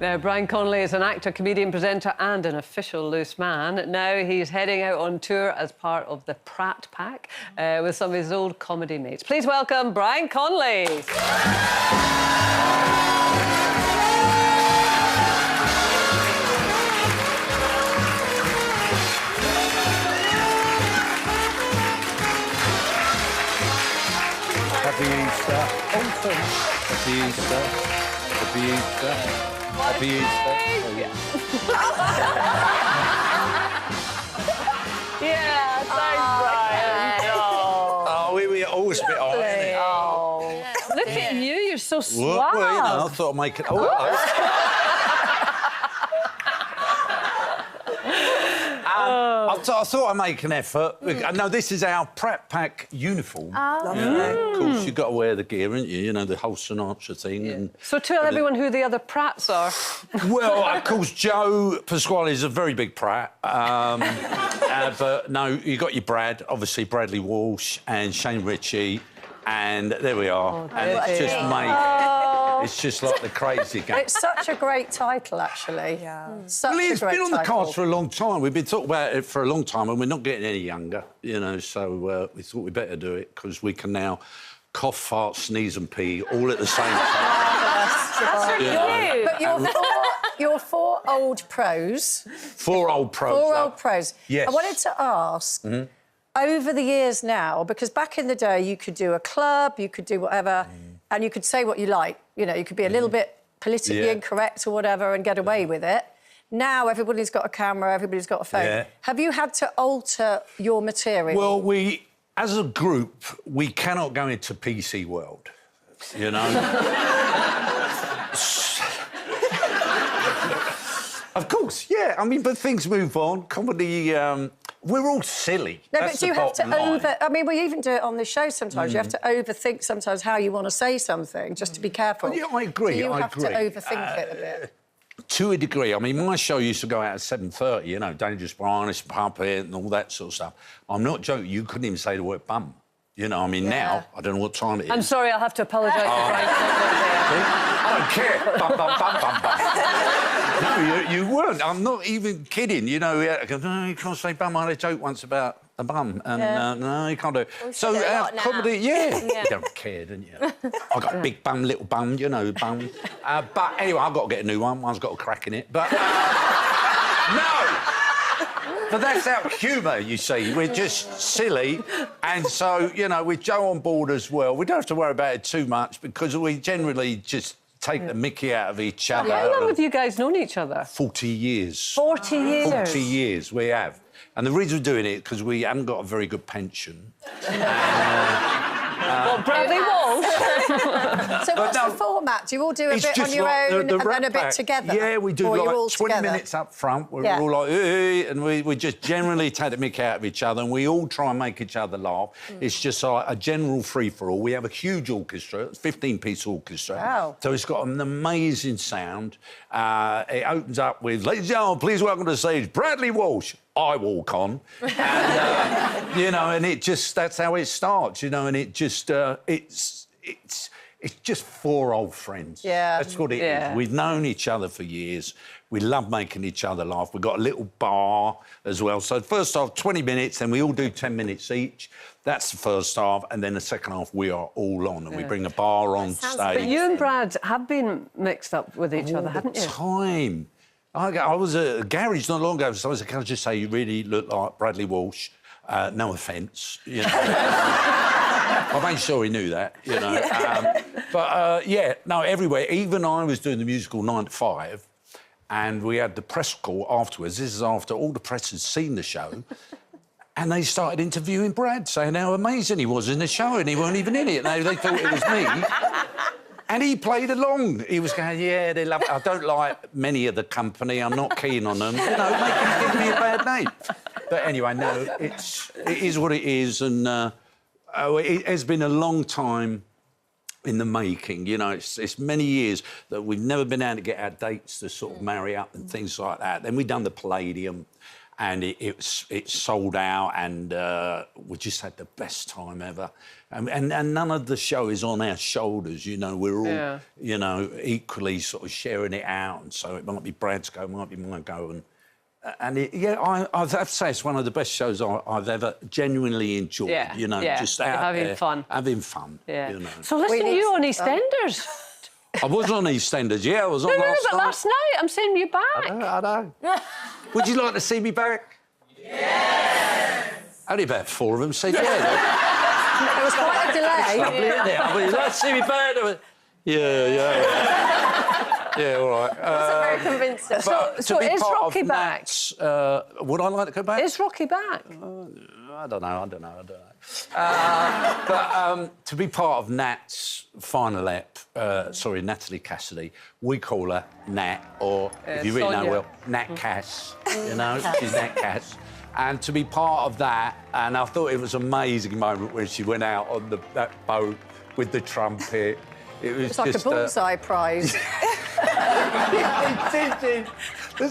Now, Brian Conley is an actor, comedian, presenter and an official loose man. Now he's heading out on tour as part of the Pratt Pack with some of his old comedy mates. Please welcome Brian Conley. Happy Easter. Awesome. Happy Easter. Happy Easter. Happy Easter. Oh, yeah. Yeah, thanks, Brian. Oh, we always a bit on, isn't it? Oh. Look at you, you're so suave. Well, you know, I thought I'd make it... Oh, I thought I'd make an effort. No, this is our Pratt Pack uniform. Oh. Of course, you've got to wear the gear, haven't you? You know, the whole Sinatra thing. Yeah. And, So tell everyone who the other Pratts are. well, of course, Joe Pasquale is a very big Pratt. But no, you got your Brad, obviously Bradley Walsh and Shane Ritchie, and there we are. And it's just it's just like the crazy game. It's such a great title, actually. Yeah. Such Well, it's a great been on the title. cards for a long time. We've been talking about it for a long time, and we're not getting any younger, you know, so we thought we'd better do it because we can now cough, fart, sneeze and pee all at the same time. That's really cute. But you're four old pros. Four old pros. Four old pros. Yes. I wanted to ask, over the years now, because back in the day you could do a club, you could do whatever, and you could say what you like. You know, you could be a little bit politically incorrect or whatever and get away with it. Now everybody's got a camera, everybody's got a phone. Yeah. Have you had to alter your material? Well, as a group, we cannot go into PC world, you know? Of course, yeah. I mean, but things move on. Comedy, we're all silly. No, That's but do you the have to bottom line. I mean, we even do it on the show sometimes. You have to overthink sometimes how you want to say something, just to be careful. Yeah, I agree, Do you I have agree. to overthink it a bit? To a degree. I mean, my show used to go out at 7:30, you know, Dangerous Brownish, Puppet and all that sort of stuff. I'm not joking, you couldn't even say the word bum. You know, I mean, now, I don't know what time it is. I'm sorry, I'll have to apologise to Brian Conley there. I don't care. Bum, bum, bum, bum, bum. No, you weren't. I'm not even kidding. You know, no, you can't say bum. I had a joke once about a bum, and no, you can't do it. So our comedy, you don't care, don't you? I got a big bum, little bum, you know, bum. But anyway, I've got to get a new one. One's got a crack in it. But no. But that's our humour, you see. We're just silly. And so, you know, with Joe on board as well, we don't have to worry about it too much because we generally just take the mickey out of each other. How long have you guys known each other? 40 years. 40 years? 40 years, we have. And the reason we're doing it, because we haven't got a very good pension. What, Bradley Walsh? So what's the format? Do you all do a bit on your own and then a bit together? Yeah, we do or like all 20 together? minutes up front. We're all like, and we just generally take the mick out of each other and we all try and make each other laugh. It's just like a general free-for-all. We have a huge orchestra, 15-piece orchestra. Wow. So it's got an amazing sound. It opens up with, ladies and gentlemen, please welcome to the stage, Bradley Walsh. I walk on, and, you know, and it just—that's how it starts, you know, and it just—it's just four old friends. Yeah, that's what it is. We've known each other for years. We love making each other laugh. We've got a little bar as well. So first half, 20 minutes, then we all do 10 minutes each. That's the first half, and then the second half we are all on, and we bring a bar on stage. But you and Brad have been mixed up with each other, haven't you? Time. I was at a garage not long ago, so I was like, can I just say you really look like Bradley Walsh? No offence, you know. I made sure he knew that, you know. Everywhere. Even I was doing the musical 9 to 5, and we had the press call afterwards. This is after all the press had seen the show. And they started interviewing Brad, saying how amazing he was in the show, and he weren't even in it. They thought it was me. And he played along. He was going, yeah, they love it. I don't like many of the company. I'm not keen on them. You know, make him give me a bad name. But anyway, no, it is what it is. And it has been a long time in the making. You know, it's many years that we've never been able to get our dates to sort of marry up and things like that. Then we've done the Palladium. and it sold out, and we just had the best time ever. And none of the show is on our shoulders, you know. We're all, you know, equally sort of sharing it out, and so it might be Brad's go, it might be my go, and I have to say it's one of the best shows I've ever genuinely enjoyed. Yeah, you know, just out having there, fun. Having fun. Yeah. You know. So listen, you on EastEnders. I was on EastEnders, yeah. I was on last night. I'm seeing you back. I know. Would you like to see me back? Yes. Only about 4 of them said yeah. There was quite a delay. Lovely, isn't it? I mean, let's see me back. Yeah, all right. Very convincing. So is Rocky back? Nat's, would I like to go back? Is Rocky back? I don't know. But to be part of Nat's final ep, Natalie Cassidy, we call her Nat, or if you really know well, Nat Cass. You know, she's Nat Cass. And to be part of that, and I thought it was an amazing moment when she went out on that boat with the trumpet. It's like just a bullseye prize. The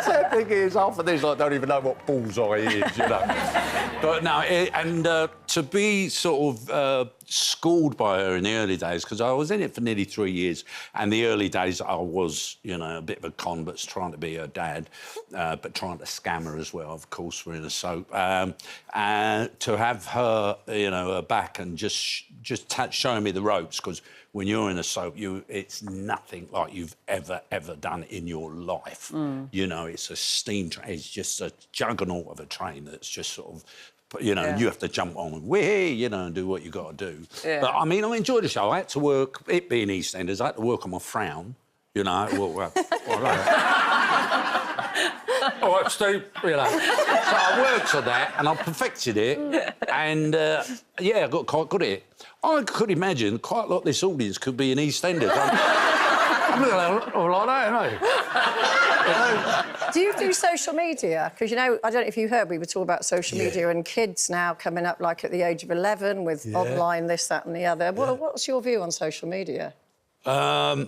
sad thing is, half of these I don't even know what bullseye is, you know. But no, to be sort of schooled by her in the early days, because I was in it for nearly 3 years, and the early days I was, you know, a bit of a con, but trying to be her dad, but trying to scam her as well, of course, we're in a soap. And to have her, you know, her back and just showing me the ropes, because when you're in a soap, it's nothing like you've ever done in your life. You know, it's a steam train. It's just a juggernaut of a train that's just sort of, you know, you have to jump on and we're here, you know, and do what you got to do. Yeah. But I mean, I enjoyed the show. I had to work. It being EastEnders, I had to work on my frown. You know, all right, Steve, you know. So I worked on that and I perfected it, and I got quite good at it. I could imagine quite a lot of this audience could be in EastEnders. I'm looking at it all like that, you know. Do you do social media? Because, you know, I don't know if you heard, we were talking about social media and kids now coming up, like, at the age of 11 with online this, that and the other. What's your view on social media? I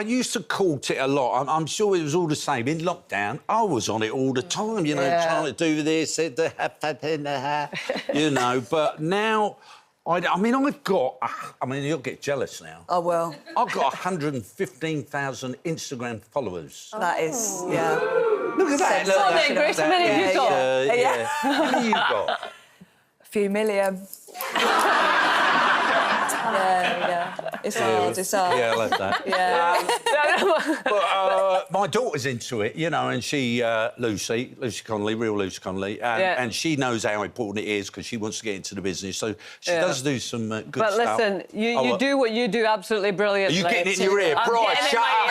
used to court it a lot. I'm sure it was all the same. In lockdown, I was on it all the time, you know, trying to do this, you know. But now, I mean, you'll get jealous now. Oh, well. I've got 115,000 Instagram followers. That is, yeah. Look at that. Look at that. Grace, how many have you got? Yeah. How many you got? A few million. Yeah. It's hard. Yeah, I like that. Yeah. But my daughter's into it, you know, and she, Lucy Conley, real Lucy Conley, and she knows how important it is because she wants to get into the business. So she does do some good stuff. But listen, you do what you do absolutely brilliantly. Are you getting it in your ear? Bright, shut up.